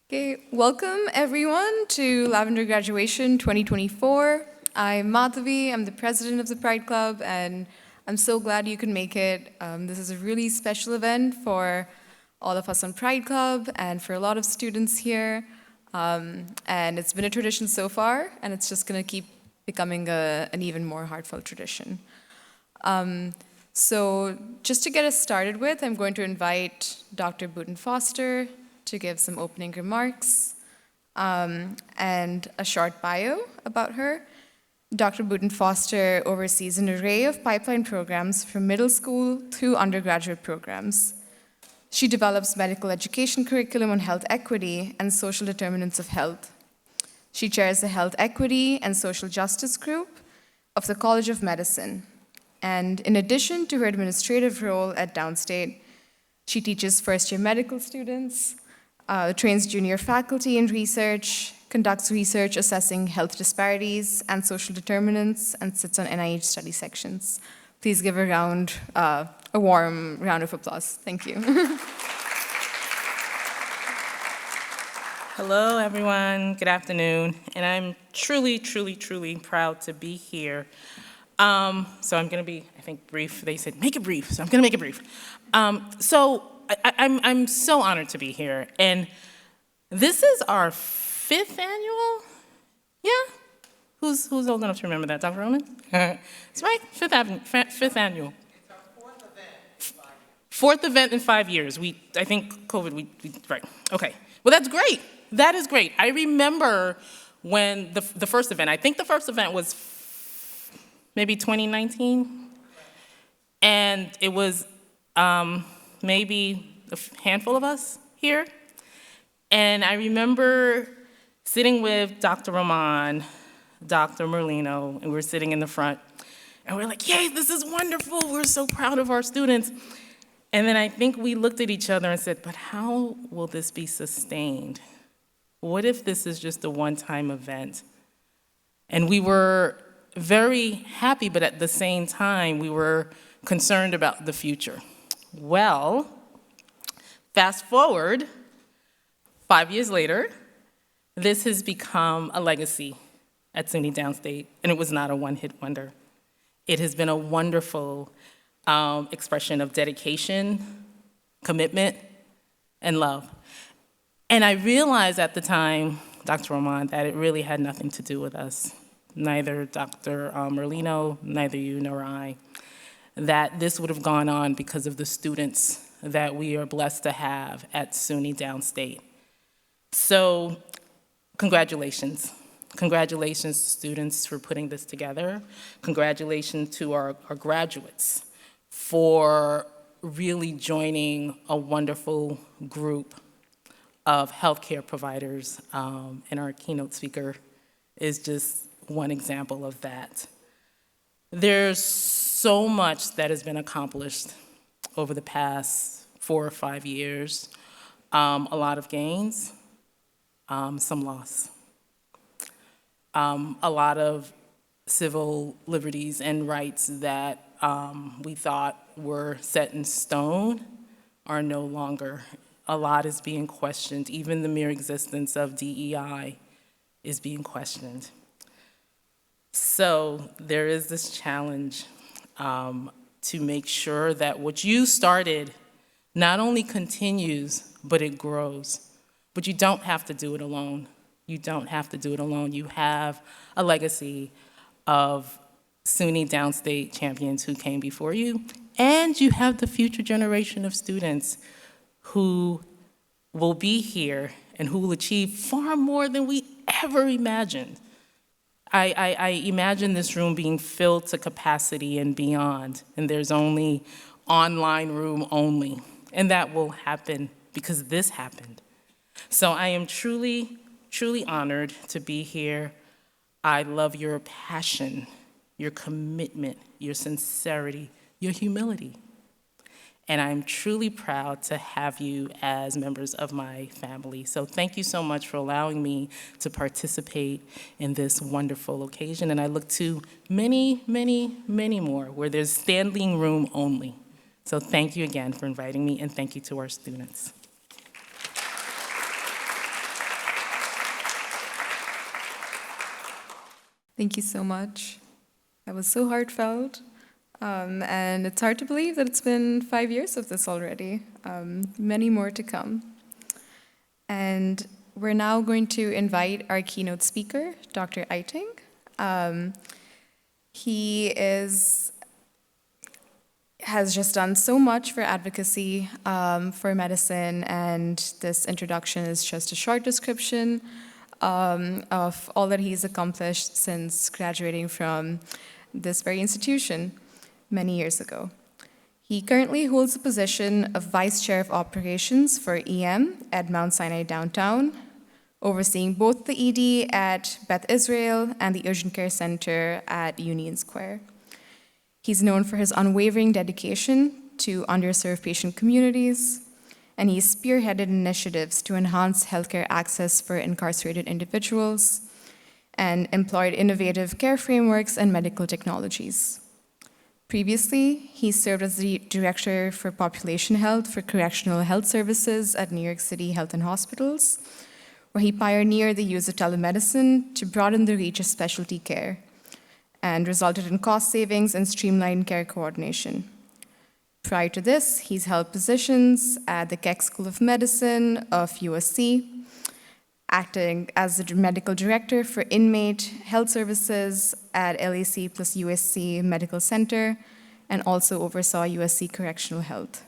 Okay, welcome everyone to Lavender Graduation 2024. I'm Madhavi, I'm the president of the Pride Club, and I'm so glad you can make it. This is a really special event for all of us on Pride Club and for a lot of students here. And it's been a tradition so far, and it's just gonna keep becoming an even more heartfelt tradition. So just to get us started with, I'm going to invite Dr. Booten Foster to give some opening remarks and a short bio about her. Dr. Booten Foster oversees an array of pipeline programs from middle school through undergraduate programs. She develops medical education curriculum on health equity and social determinants of health. She chairs the Health Equity and Social Justice Group of the College of Medicine. And in addition to her administrative role at Downstate, she teaches first-year medical students, trains junior faculty in research, conducts research assessing health disparities and social determinants, and sits on NIH study sections. Please give a warm round of applause. Thank you. Hello, everyone. Good afternoon. And I'm truly, truly, truly proud to be here. So I'm going to be, I think, brief. They said, make it brief, so I'm going to make it brief. I'm so honored to be here, and this is our 5th annual, yeah? Who's old enough to remember that, Dr. Roman? It's right, 5th annual. It's our 4th event in 5 years. 4th event in 5 years. I think COVID, right, okay. Well, that's great, that is great. I remember when the first event, I think the first event was maybe 2019, and it was, maybe a handful of us here. And I remember sitting with Dr. Roman, Dr. Merlino, and we were sitting in the front. And we're like, yay, this is wonderful. We're so proud of our students. And then I think we looked at each other and said, but how will this be sustained? What if this is just a one-time event? And we were very happy, but at the same time, we were concerned about the future. Well, fast forward 5 years later, this has become a legacy at SUNY Downstate, and it was not a one-hit wonder. It has been a wonderful expression of dedication, commitment, and love. And I realized at the time, Dr. Roman, that it really had nothing to do with us, neither Dr. Merlino, neither you nor I, that this would have gone on because of the students that we are blessed to have at SUNY Downstate. So, congratulations. Congratulations to students for putting this together. Congratulations to our graduates for really joining a wonderful group of healthcare providers, and our keynote speaker is just one example of that. There's so much that has been accomplished over the past 4 or 5 years. A lot of gains, some loss. A lot of civil liberties and rights that we thought were set in stone are no longer. A lot is being questioned. Even the mere existence of DEI is being questioned. So there is this challenge to make sure that what you started not only continues, but it grows. But you don't have to do it alone. You don't have to do it alone. You have a legacy of SUNY Downstate champions who came before you, and you have the future generation of students who will be here and who will achieve far more than we ever imagined. I imagine this room being filled to capacity and beyond, and there's only online room only. And that will happen because this happened. So I am truly, truly honored to be here. I love your passion, your commitment, your sincerity, your humility. And I'm truly proud to have you as members of my family. So thank you so much for allowing me to participate in this wonderful occasion. And I look to many, many, many more where there's standing room only. So thank you again for inviting me, and thank you to our students. Thank you so much. That was so heartfelt. And it's hard to believe that it's been 5 years of this already. Many more to come. And we're now going to invite our keynote speaker, Dr. Eiting. He has just done so much for advocacy for medicine, and this introduction is just a short description of all that he's accomplished since graduating from this very institution many years ago. He currently holds the position of Vice Chair of Operations for EM at Mount Sinai Downtown, overseeing both the ED at Beth Israel and the Urgent Care Center at Union Square. He's known for his unwavering dedication to underserved patient communities, and he's spearheaded initiatives to enhance healthcare access for incarcerated individuals and employed innovative care frameworks and medical technologies. Previously, he served as the Director for Population Health for Correctional Health Services at New York City Health and Hospitals, where he pioneered the use of telemedicine to broaden the reach of specialty care and resulted in cost savings and streamlined care coordination. Prior to this, he's held positions at the Keck School of Medicine of USC, acting as the medical director for inmate health services at LAC plus USC Medical Center, and also oversaw USC Correctional Health.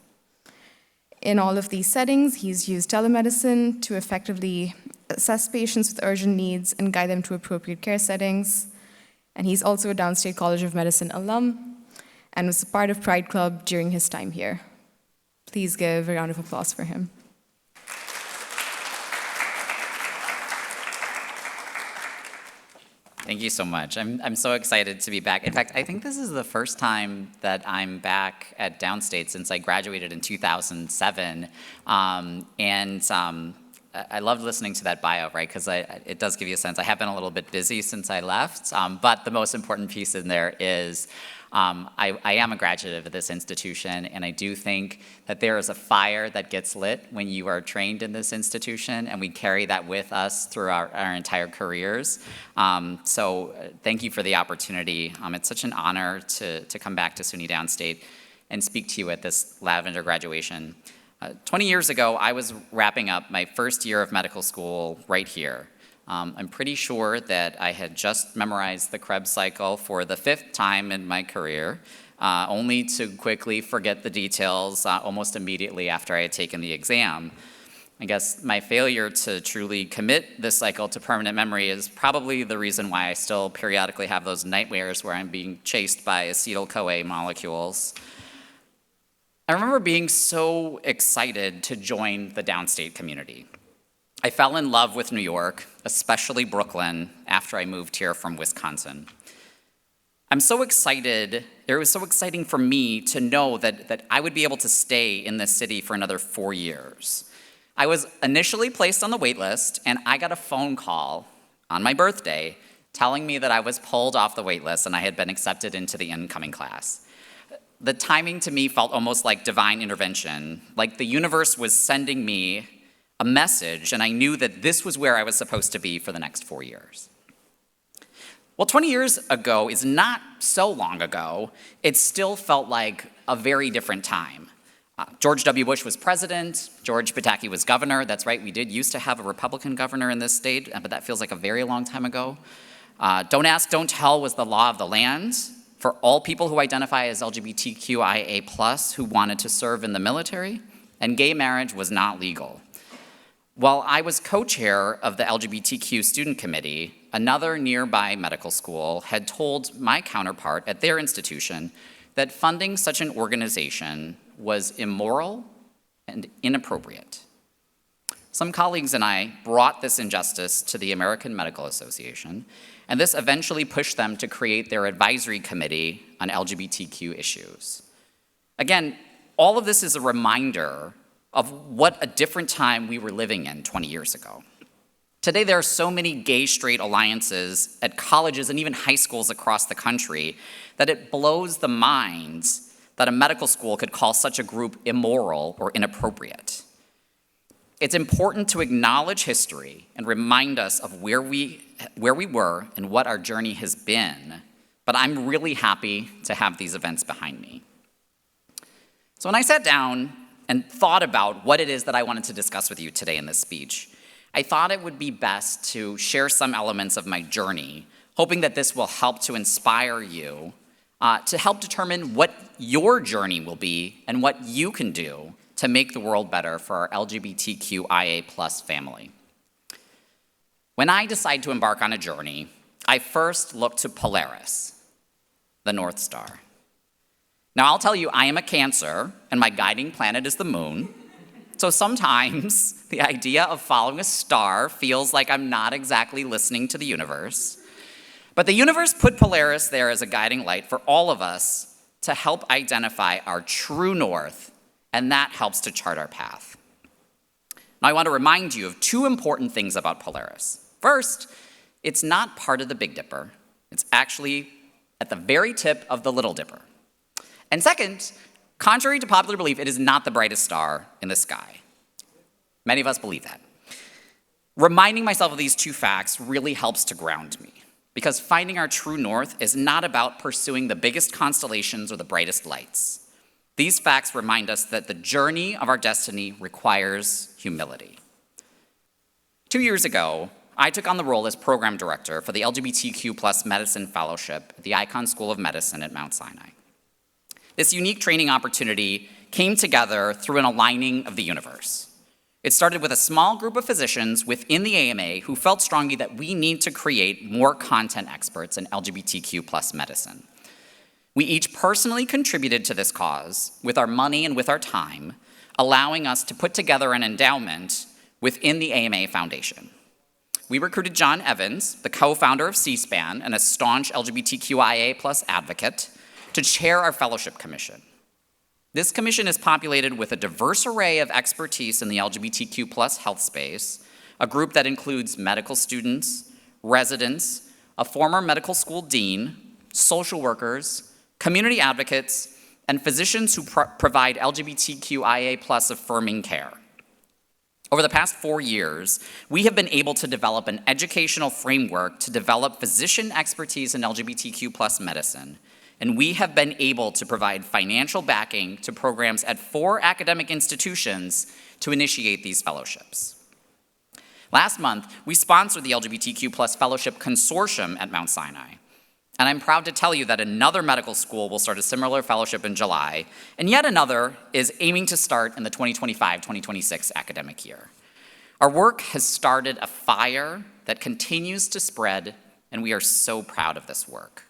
In all of these settings, he's used telemedicine to effectively assess patients with urgent needs and guide them to appropriate care settings. And he's also a Downstate College of Medicine alum and was a part of Pride Club during his time here. Please give a round of applause for him. Thank you so much. I'm so excited to be back. In fact, I think this is the first time that I'm back at Downstate since I graduated in 2007. I loved listening to that bio, right? Because it does give you a sense. I have been a little bit busy since I left, but the most important piece in there is I am a graduate of this institution, and I do think that there is a fire that gets lit when you are trained in this institution, and we carry that with us through our entire careers. So thank you for the opportunity. It's such an honor to come back to SUNY Downstate and speak to you at this Lavender Graduation. 20 years ago, I was wrapping up my first year of medical school right here. I'm pretty sure that I had just memorized the Krebs cycle for the 5th time in my career, only to quickly forget the details almost immediately after I had taken the exam. I guess my failure to truly commit this cycle to permanent memory is probably the reason why I still periodically have those nightmares where I'm being chased by acetyl-CoA molecules. I remember being so excited to join the Downstate community. I fell in love with New York, especially Brooklyn, after I moved here from Wisconsin. I'm so excited, it was so exciting for me to know that I would be able to stay in this city for another 4 years. I was initially placed on the wait list, and I got a phone call on my birthday telling me that I was pulled off the wait list and I had been accepted into the incoming class. The timing to me felt almost like divine intervention, like the universe was sending me a message, and I knew that this was where I was supposed to be for the next 4 years. Well, 20 years ago is not so long ago. It still felt like a very different time. George W. Bush was president. George Pataki was governor. That's right, we did used to have a Republican governor in this state, but that feels like a very long time ago. Don't ask, don't tell was the law of the land for all people who identify as LGBTQIA+ who wanted to serve in the military, and gay marriage was not legal. While I was co-chair of the LGBTQ student committee, another nearby medical school had told my counterpart at their institution that funding such an organization was immoral and inappropriate. Some colleagues and I brought this injustice to the American Medical Association, and this eventually pushed them to create their advisory committee on LGBTQ issues. Again, all of this is a reminder of what a different time we were living in 20 years ago. Today, there are so many gay-straight alliances at colleges and even high schools across the country that it blows the minds that a medical school could call such a group immoral or inappropriate. It's important to acknowledge history and remind us of where we where we were and what our journey has been, but I'm really happy to have these events behind me. So when I sat down and thought about what it is that I wanted to discuss with you today in this speech, I thought it would be best to share some elements of my journey, hoping that this will help to inspire you, to help determine what your journey will be and what you can do to make the world better for our LGBTQIA+ family. When I decide to embark on a journey, I first look to Polaris, the North Star. Now, I'll tell you, I am a Cancer, and my guiding planet is the moon. So sometimes the idea of following a star feels like I'm not exactly listening to the universe. But the universe put Polaris there as a guiding light for all of us to help identify our true north, and that helps to chart our path. Now, I want to remind you of two important things about Polaris. First, it's not part of the Big Dipper. It's actually at the very tip of the Little Dipper. And second, contrary to popular belief, it is not the brightest star in the sky. Many of us believe that. Reminding myself of these two facts really helps to ground me, because finding our true north is not about pursuing the biggest constellations or the brightest lights. These facts remind us that the journey of our destiny requires humility. 2 years ago, I took on the role as program director for the LGBTQ+ Medicine Fellowship at the Icahn School of Medicine at Mount Sinai. This unique training opportunity came together through an aligning of the universe. It started with a small group of physicians within the AMA who felt strongly that we need to create more content experts in LGBTQ+ medicine. We each personally contributed to this cause with our money and with our time, allowing us to put together an endowment within the AMA Foundation. We recruited John Evans, the co-founder of C-SPAN and a staunch LGBTQIA+ advocate, to chair our fellowship commission. This commission is populated with a diverse array of expertise in the LGBTQ+ health space, a group that includes medical students, residents, a former medical school dean, social workers, community advocates, and physicians who provide LGBTQIA+ affirming care. Over the past 4 years, we have been able to develop an educational framework to develop physician expertise in LGBTQ+ medicine, and we have been able to provide financial backing to programs at 4 academic institutions to initiate these fellowships. Last month, we sponsored the LGBTQ+ Fellowship Consortium at Mount Sinai, and I'm proud to tell you that another medical school will start a similar fellowship in July, and yet another is aiming to start in the 2025-2026 academic year. Our work has started a fire that continues to spread, and we are so proud of this work.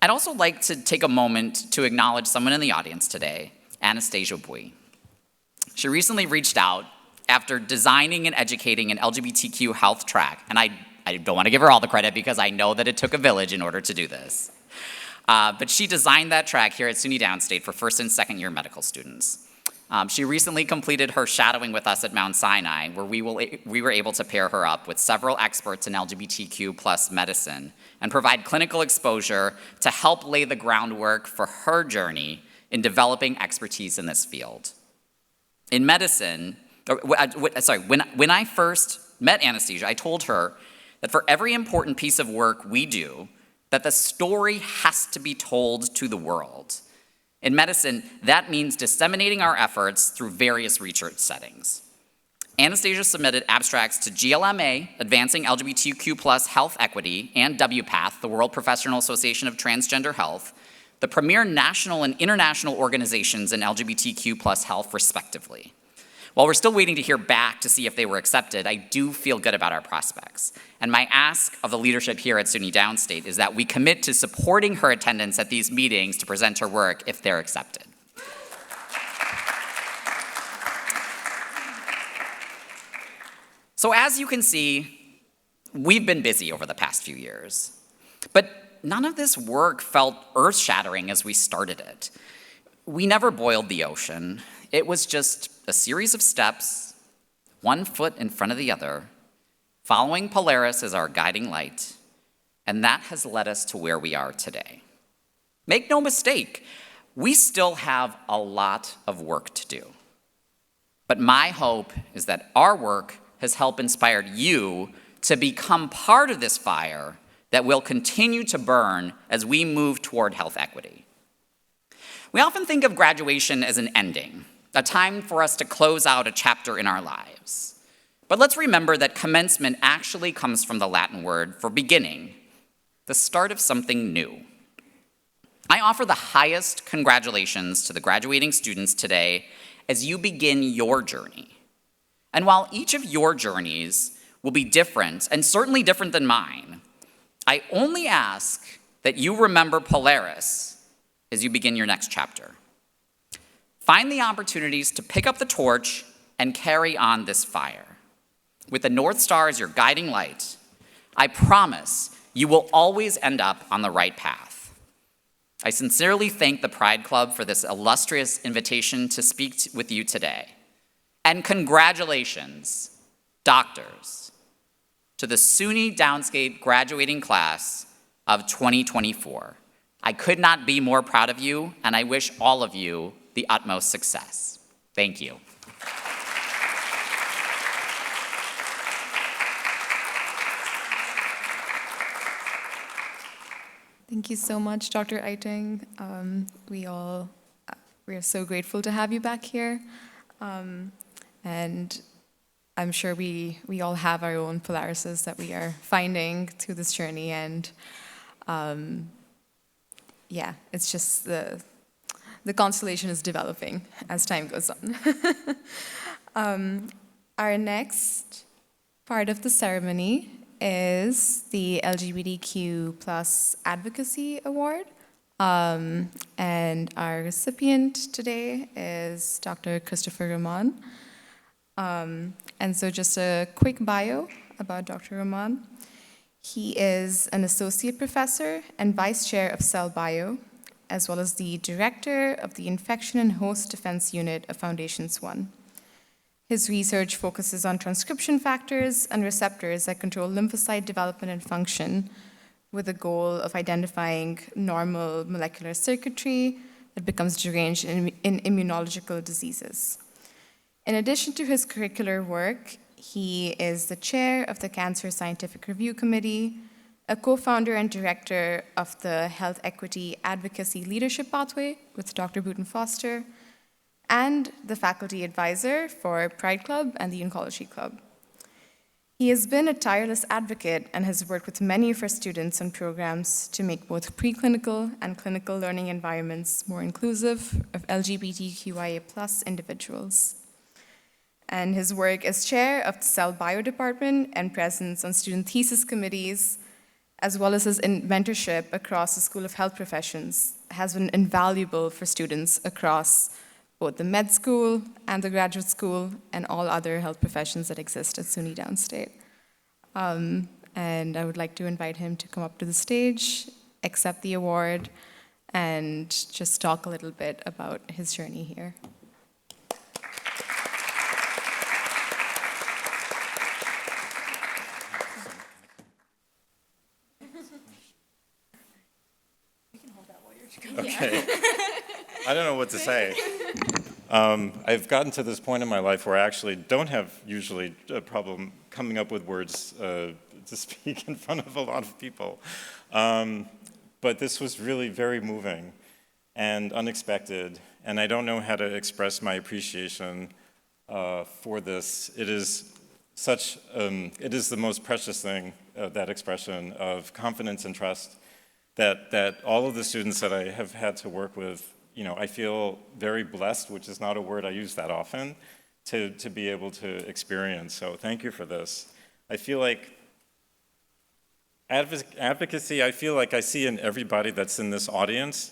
I'd also like to take a moment to acknowledge someone in the audience today, Anastasia Bui. She recently reached out after designing and educating an LGBTQ health track, and I don't want to give her all the credit because I know that it took a village in order to do this. But she designed that track here at SUNY Downstate for first and second year medical students. She recently completed her shadowing with us at Mount Sinai, where we were able to pair her up with several experts in LGBTQ+ medicine and provide clinical exposure to help lay the groundwork for her journey in developing expertise in this field. In medicine, when I first met Anastasia, I told her that for every important piece of work we do, that the story has to be told to the world. In medicine, that means disseminating our efforts through various research settings. Anastasia submitted abstracts to GLMA, Advancing LGBTQ+ Health Equity, and WPATH, the World Professional Association of Transgender Health, the premier national and international organizations in LGBTQ+ health, respectively. While we're still waiting to hear back to see if they were accepted, I do feel good about our prospects. And my ask of the leadership here at SUNY Downstate is that we commit to supporting her attendance at these meetings to present her work if they're accepted. So as you can see, we've been busy over the past few years. But none of this work felt earth-shattering as we started it. We never boiled the ocean. It was just a series of steps, one foot in front of the other, following Polaris as our guiding light, and that has led us to where we are today. Make no mistake, we still have a lot of work to do. But my hope is that our work has helped inspire you to become part of this fire that will continue to burn as we move toward health equity. We often think of graduation as an ending, a time for us to close out a chapter in our lives. But let's remember that commencement actually comes from the Latin word for beginning, the start of something new. I offer the highest congratulations to the graduating students today as you begin your journey. And while each of your journeys will be different, and certainly different than mine, I only ask that you remember Polaris as you begin your next chapter. Find the opportunities to pick up the torch and carry on this fire. With the North Star as your guiding light, I promise you will always end up on the right path. I sincerely thank the Pride Club for this illustrious invitation to speak with you today. And congratulations, doctors, to the SUNY Downstate graduating class of 2024. I could not be more proud of you, and I wish all of you the utmost success. Thank you. Thank you so much, Dr. Eiting. We are so grateful to have you back here. And I'm sure we all have our own Polarises that we are finding through this journey. And yeah, it's just the constellation is developing as time goes on. Our next part of the ceremony is the LGBTQ+ Advocacy Award. And our recipient today is Dr. Christopher Rahman. And so just a quick bio about Dr. Rahman. He is an associate professor and vice chair of Cell Bio, as well as the director of the Infection and Host Defense Unit of Foundation Swan. His research focuses on transcription factors and receptors that control lymphocyte development and function, with the goal of identifying normal molecular circuitry that becomes deranged in immunological diseases. In addition to his curricular work, he is the chair of the Cancer Scientific Review Committee, a co-founder and director of the Health Equity Advocacy Leadership Pathway with Dr. Booten Foster, and the faculty advisor for Pride Club and the Oncology Club. He has been a tireless advocate and has worked with many of our students on programs to make both preclinical and clinical learning environments more inclusive of LGBTQIA+ individuals. And his work as chair of the Cell Bio Department and presence on student thesis committees, as well as his mentorship across the School of Health Professions, has been invaluable for students across both the med school and the graduate school and all other health professions that exist at SUNY Downstate. And I would like to invite him to come up to the stage, accept the award, and just talk a little bit about his journey here. Okay. I don't know what to say. I've gotten to this point in my life where I actually don't have usually a problem coming up with words to speak in front of a lot of people. But this was really very moving and unexpected, and I don't know how to express my appreciation for this. It is such, it is the most precious thing, that expression of confidence and trust that all of the students that I have had to work with, you know, I feel very blessed, which is not a word I use that often, to be able to experience. So thank you for this. I feel like advocacy, I feel like I see in everybody that's in this audience.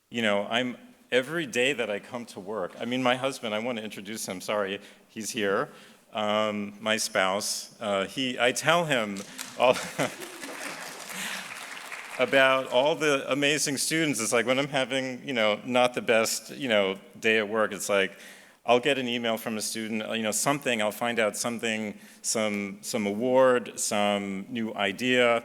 You know, every day that I come to work, I mean, my husband, I want to introduce him, sorry, he's here, my spouse. I tell him all about all the amazing students. It's like when I'm having, you know, not the best, you know, day at work, it's like I'll get an email from a student, you know, something, I'll find out something, some award, some new idea,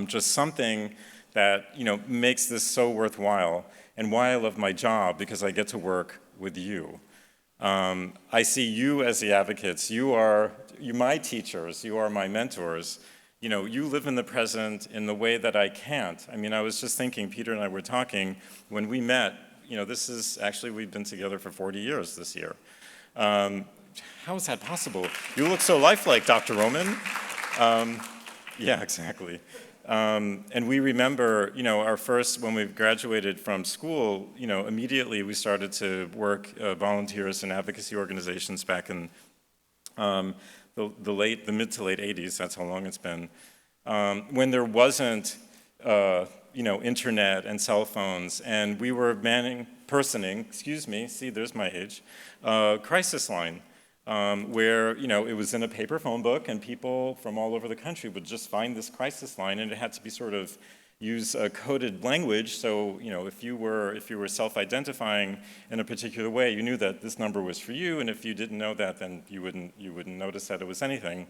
just something that, you know, makes this so worthwhile, and why I love my job, because I get to work with you. I see you as the advocates. You are my teachers. You are my mentors. You know, you live in the present in the way that I can't. I mean, I was just thinking, Peter and I were talking, when we met, you know, this is actually, we've been together for 40 years this year. How is that possible? You look so lifelike, Dr. Roman. Yeah, exactly. And we remember, you know, our first, when we graduated from school, you know, immediately we started to work, volunteer as in advocacy organizations back in the mid to late 80s, that's how long it's been, when there wasn't, you know, internet and cell phones, and we were personing, excuse me, see, there's my age, crisis line. Where, you know, it was in a paper phone book and people from all over the country would just find this crisis line, and it had to be sort of use a coded language. So, you know, if you were self-identifying in a particular way, you knew that this number was for you, and if you didn't know that, then you wouldn't notice that it was anything.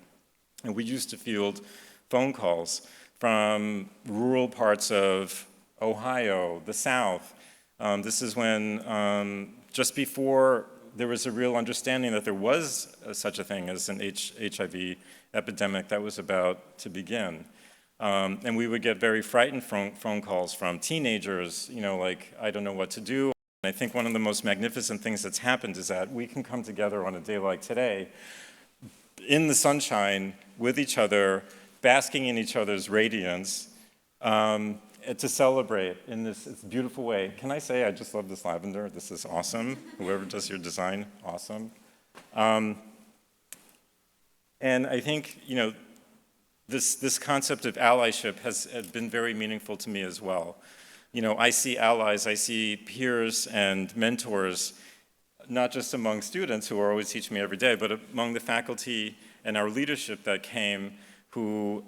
And we used to field phone calls from rural parts of Ohio, the South. This is when, just before there was a real understanding that there was such a thing as an HIV epidemic that was about to begin. And we would get very frightened phone calls from teenagers, you know, like, I don't know what to do. And I think one of the most magnificent things that's happened is that we can come together on a day like today in the sunshine with each other, basking in each other's radiance, to celebrate in this beautiful way. Can I say I just love this lavender? This is awesome. Whoever does your design, awesome. And I think, you know, this concept of allyship has been very meaningful to me as well. You know, I see allies, I see peers and mentors, not just among students who are always teaching me every day, but among the faculty and our leadership that came who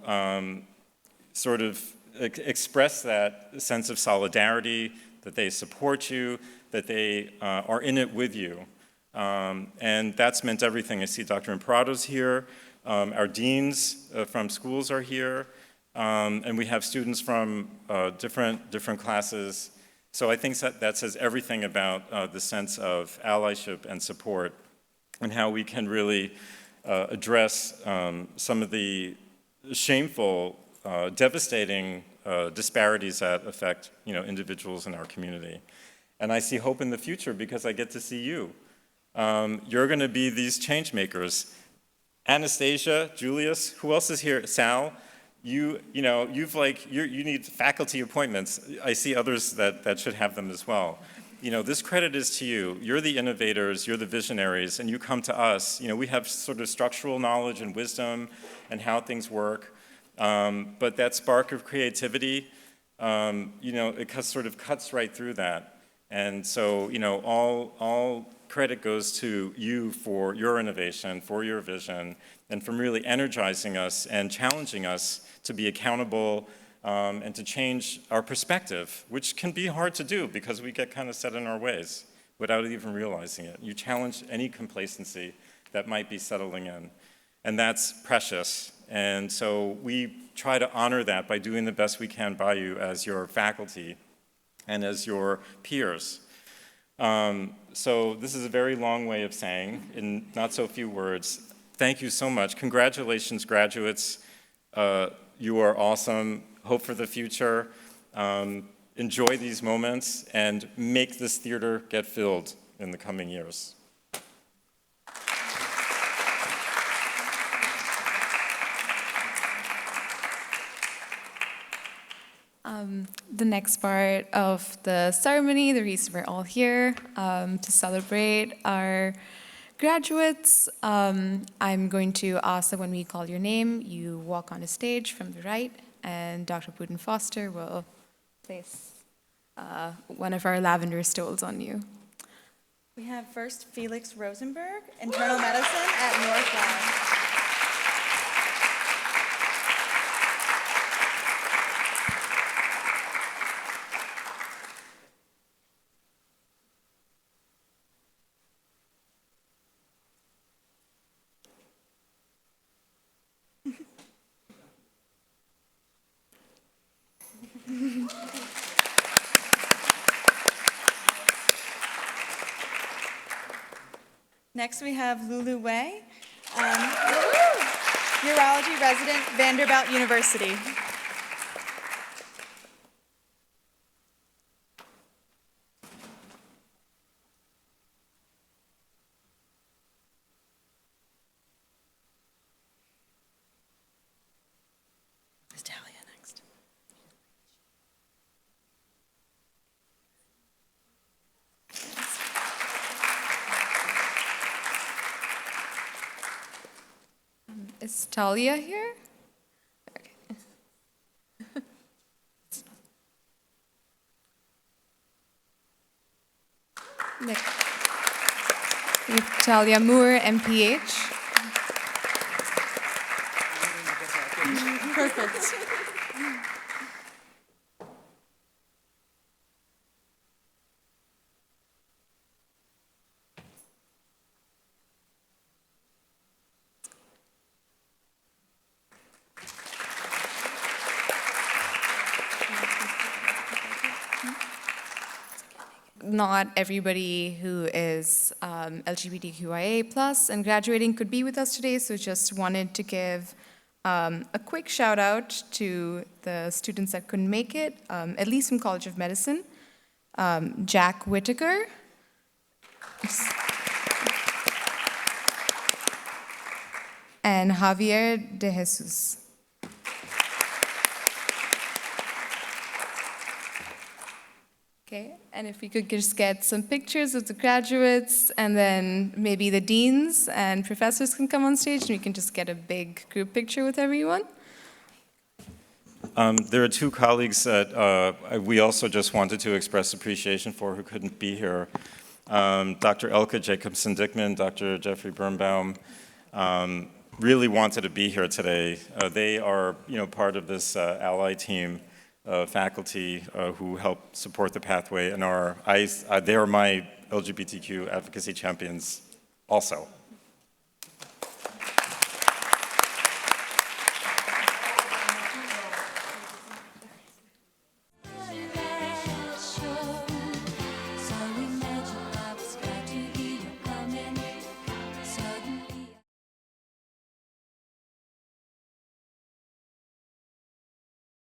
sort of express that sense of solidarity, that they support you, that they are in it with you. And that's meant everything. I see Dr. Imprado's here, our deans from schools are here, and we have students from different classes. So I think that says everything about the sense of allyship and support and how we can really address some of the shameful, devastating disparities that affect, you know, individuals in our community. And I see hope in the future because I get to see you. You're going to be these change makers. Anastasia, Julius, who else is here? Sal, you need faculty appointments. I see others that should have them as well. You know, this credit is to you. You're the innovators, you're the visionaries, and you come to us. You know, we have sort of structural knowledge and wisdom and how things work. But that spark of creativity, you know, it sort of cuts right through that. And so, you know, all credit goes to you for your innovation, for your vision, and from really energizing us and challenging us to be accountable and to change our perspective, which can be hard to do because we get kind of set in our ways without even realizing it. You challenge any complacency that might be settling in, and that's precious. And so we try to honor that by doing the best we can by you as your faculty and as your peers. So this is a very long way of saying, in not so few words, thank you so much. Congratulations, graduates. You are awesome. Hope for the future. Enjoy these moments and make this theater get filled in the coming years. The next part of the ceremony, the reason we're all here, to celebrate our graduates, I'm going to ask that when we call your name, you walk on the stage from the right, and Dr. Buden Foster will place one of our lavender stoles on you. We have first Felix Rosenberg, internal medicine at Northwell. Next, we have Lulu Wei, urology resident, Vanderbilt University. Ms. Dahlia next. Is Talia here? Okay. Next. We have Talia Moore, MPH. Perfect. Not everybody who is LGBTQIA plus and graduating could be with us today, so just wanted to give a quick shout out to the students that couldn't make it, at least from College of Medicine. Jack Whitaker. And Javier de Jesus. Okay, and if we could just get some pictures of the graduates, and then maybe the deans and professors can come on stage, and we can just get a big group picture with everyone. There are two colleagues that we also just wanted to express appreciation for who couldn't be here. Dr. Elke Jacobson-Dickman, Dr. Jeffrey Birnbaum really wanted to be here today. They are, part of this ally team. Faculty who help support the pathway and they are my LGBTQ advocacy champions also.